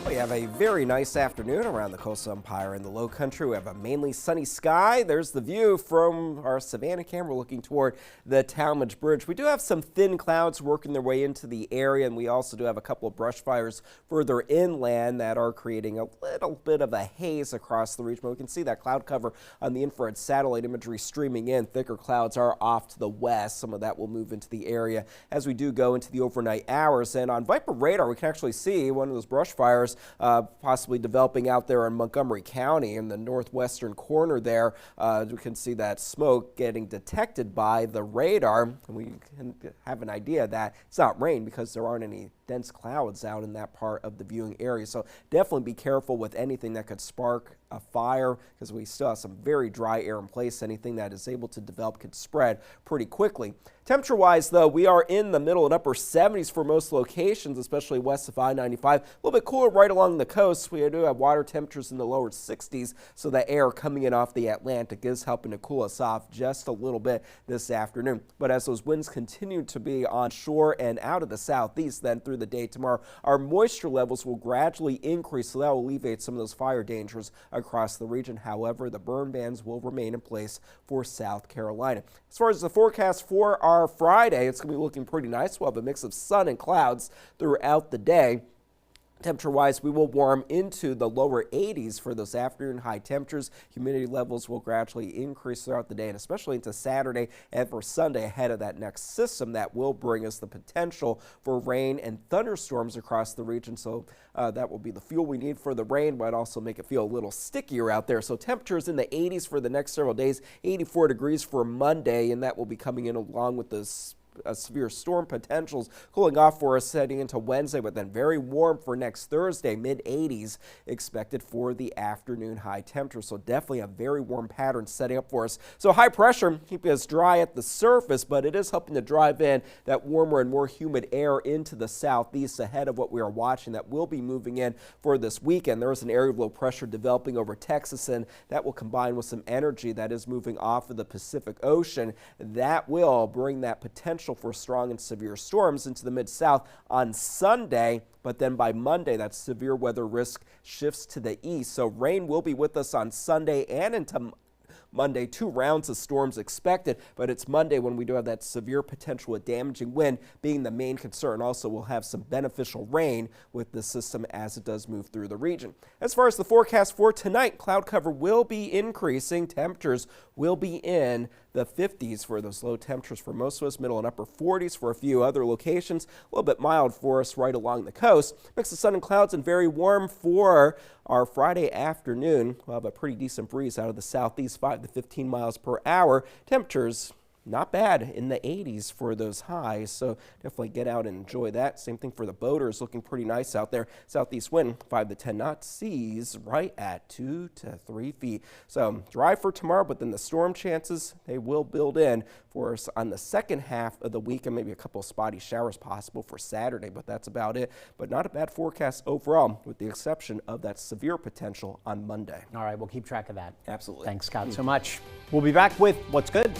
We have a very nice afternoon around the coastal Empire and the Low Country. We have a mainly sunny sky. There's the view from our Savannah camera looking toward the Talmadge Bridge. We do have some thin clouds working their way into the area, and we also do have a couple of brush fires further inland that are creating a little bit of a haze across the region. But we can see that cloud cover on the infrared satellite imagery streaming in. Thicker clouds are off to the west. Some of that will move into the area as we do go into the overnight hours. And on Viper radar, we can actually see one of those brush fires possibly developing out there in Montgomery County in the northwestern corner there. We can see that smoke getting detected by the radar, and we can have an idea that it's not rain because there aren't any dense clouds out in that part of the viewing area. So definitely be careful with anything that could spark a fire, because we still have some very dry air in place. Anything that is able to develop could spread pretty quickly. Temperature-wise, though, we are in the middle and upper 70s for most locations, especially west of I-95. A little bit cooler right along the coast. We do have water temperatures in the lower 60s, so the air coming in off the Atlantic is helping to cool us off just a little bit this afternoon. But as those winds continue to be onshore and out of the southeast, then through the day tomorrow, our moisture levels will gradually increase, so that will alleviate some of those fire dangers across the region. However, the burn bans will remain in place for South Carolina. As far as the forecast for our Friday, it's going to be looking pretty nice. We'll have a mix of sun and clouds throughout the day. Temperature-wise, we will warm into the lower 80s for those afternoon high temperatures. Humidity levels will gradually increase throughout the day, and especially into Saturday and for Sunday ahead of that next system that will bring us the potential for rain and thunderstorms across the region. So that will be the fuel we need for the rain, but also make it feel a little stickier out there. So temperatures in the 80s for the next several days, 84 degrees for Monday, and that will be coming in along with this severe storm potentials cooling off for us heading into Wednesday, but then very warm for next Thursday, mid-80s expected for the afternoon high temperature. So definitely a very warm pattern setting up for us. So high pressure keeping us dry at the surface, but it is helping to drive in that warmer and more humid air into the southeast ahead of what we are watching that will be moving in for this weekend. There is an area of low pressure developing over Texas, and that will combine with some energy that is moving off of the Pacific Ocean. That will bring that potential for strong and severe storms into the mid-south on Sunday, but then by Monday that severe weather risk shifts to the east. So rain will be with us on Sunday and into Monday. 2 rounds of storms expected, but it's Monday when we do have that severe potential with damaging wind being the main concern. Also, we'll have some beneficial rain with the system as it does move through the region. As far as the forecast for tonight, cloud cover will be increasing. Temperatures will be in the 50s for those low temperatures for most of us, middle and upper 40s for a few other locations. A little bit mild for us right along the coast. Mix of sun and clouds and very warm for our Friday afternoon. We'll have a pretty decent breeze out of the southeast, 5 to 15 miles per hour. Temperatures not bad in the 80s for those highs, so definitely get out and enjoy that. Same thing for the boaters, looking pretty nice out there. Southeast wind 5 to 10 knots, seas right at 2 to 3 feet. So dry for tomorrow, but then the storm chances, they will build in for us on the second half of the week, and maybe a couple of spotty showers possible for Saturday, but that's about it. But not a bad forecast overall, with the exception of that severe potential on Monday. All right, we'll keep track of that. Absolutely. Thanks, Scott, so much. We'll be back with What's Good.